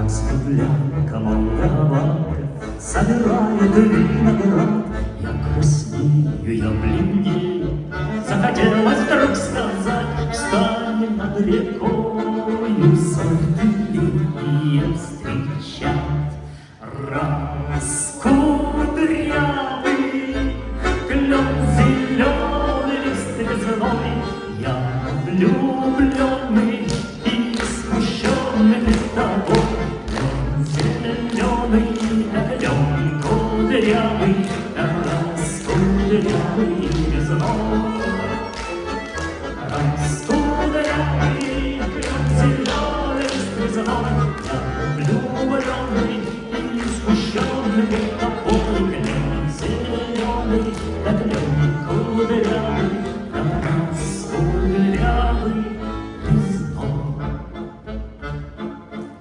Студянка молодая собирает виноград. Я краснею, я бледнею, захотелось вдруг сказать: встань над рекою золотые встречать. Раскудрявый клен зеленый лист весной, я влюбленный и смущенный тобой. Зеленый, клен кудрявый, раскудрявый весной. Раскудрявый клен зеленый лист весной, я влюбленный и смущенный тобой.